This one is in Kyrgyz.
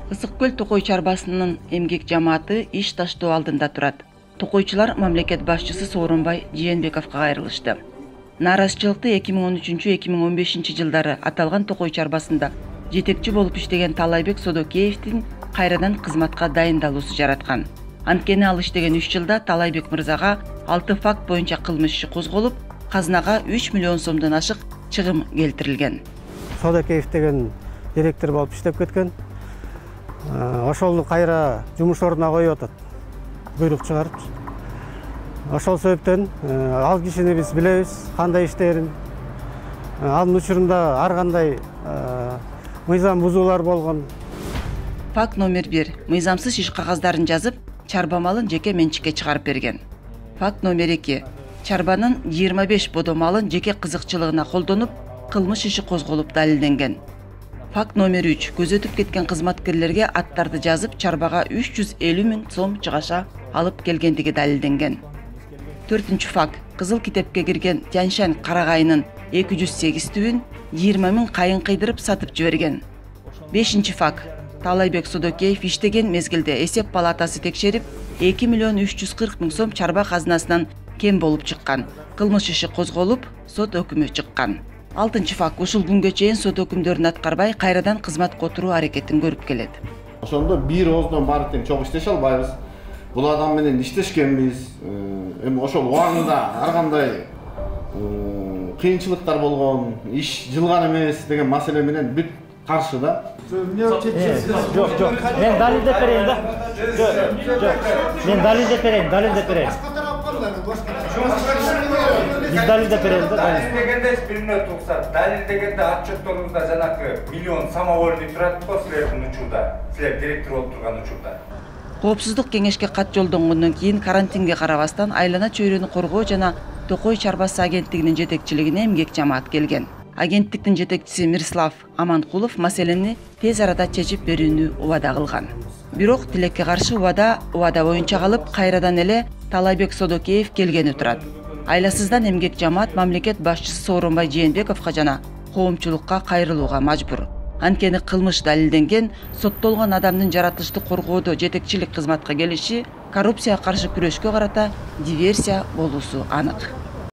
Ысык көл Токой чарбасынын эмгек жамааты иш таштоо алдында турат. Токойчулар мамлекет башчысы Сооронбай Жээнбековго кайрылышты. Нааразычылыкты 2013-2015 жылдары аталган Токой чарбасында жетекчи болуп иштеген Талайбек Содокеевдин кайрадан кызматка дайындалуусу жараткан. Анткени ал иштеген 3 жылда Талайбек мырзага 6 факт боюнча кылмыш иши козголуп, казынага 3 миллион сомдон ашык чыгым келтирилген. Содокеев деген директор болуп иштеп кеткен. Ошолну кайра жумуш ордуна коюп атат. Буйрук чыгарып. Ошол себептен ал кишини биз билебиз, кандай иштерин. Анын учурунда ар кандай мыйзам бузуулар болгон. Факт номер 1. Мыйзамсыз иш кагаздарын жазып, чарба малын жеке менчикке чыгарып берген. Факт номер 2. Чарбанын 25 бодо малын жеке кызыкчылыгына колдонуп, кылмыш иши козголуп далилденген. Факт номер 3. Көзөтүп кеткен кызматкерлерге аттарды жазып, чарбага 350 000 сом чыгаша алып келгендиги далилденген. 4-нчү факт. Кызыл китепке кирген Тяньшань карагайынын 208 түбүн 20 000 кайын кыйдырып сатып жиберген. 5-нчи факт. Талайбек Содокеев иштеген мезгилде эсеп палатасы текшерип, 2 миллион 340 000 сом чарба казынасынан кем болуп чыккан. Кылмыш иши козголуп, сот өкүмү чыккан. 6-нчы факт. Ушул күнгө чейин сот өкүмдөрүн аткарбай, кайрадан кызматка отуруу аракетин көрүп келет. Ошондо бир ооздон баары тең чогуу иштеше албайбыз. Бул адам менен иштешкенбиз. Эми ошол убагында ар кандай кыйынчылыктар болгон, иш жылган эмес деген маселе менен бүт каршы да. Жок, мен далилдеп берейин да. Мен далилдеп берейин. Биз далилдеп беребиз да. Далилдегенде биринө турса, далилдегенде отчетторуңузда жанакы миллион самовольный турат го силердин учурда, силер директор болуп турган учурда. Коопсуздук кеңешке кат жолдонгондон кийин карантинге карабастан айлана чөйрөнү коргоо жана Токой чарбасы агенттигинин жетекчилигине эмгек жамаат келген. Агенттиктин жетекчиси Мирслав Аманкулов маселени тез арада чечип берүүнү убада кылган. Бирок тилекке каршы убада боюнча калып, кайрадан эле Талайбек Содокеев келгени турат. Айласыздан эмгек жамаат мамлекет башчысы Сооронбай Жээнбековго жана коомчулукка кайрылууга мажбур. Анткени кылмыш далилденген, соттолгон адамдын жаратылыштык коргоодо жетекчилик кызматка келиши коррупцияга каршы күрөшкө карата диверсия болуусу анык.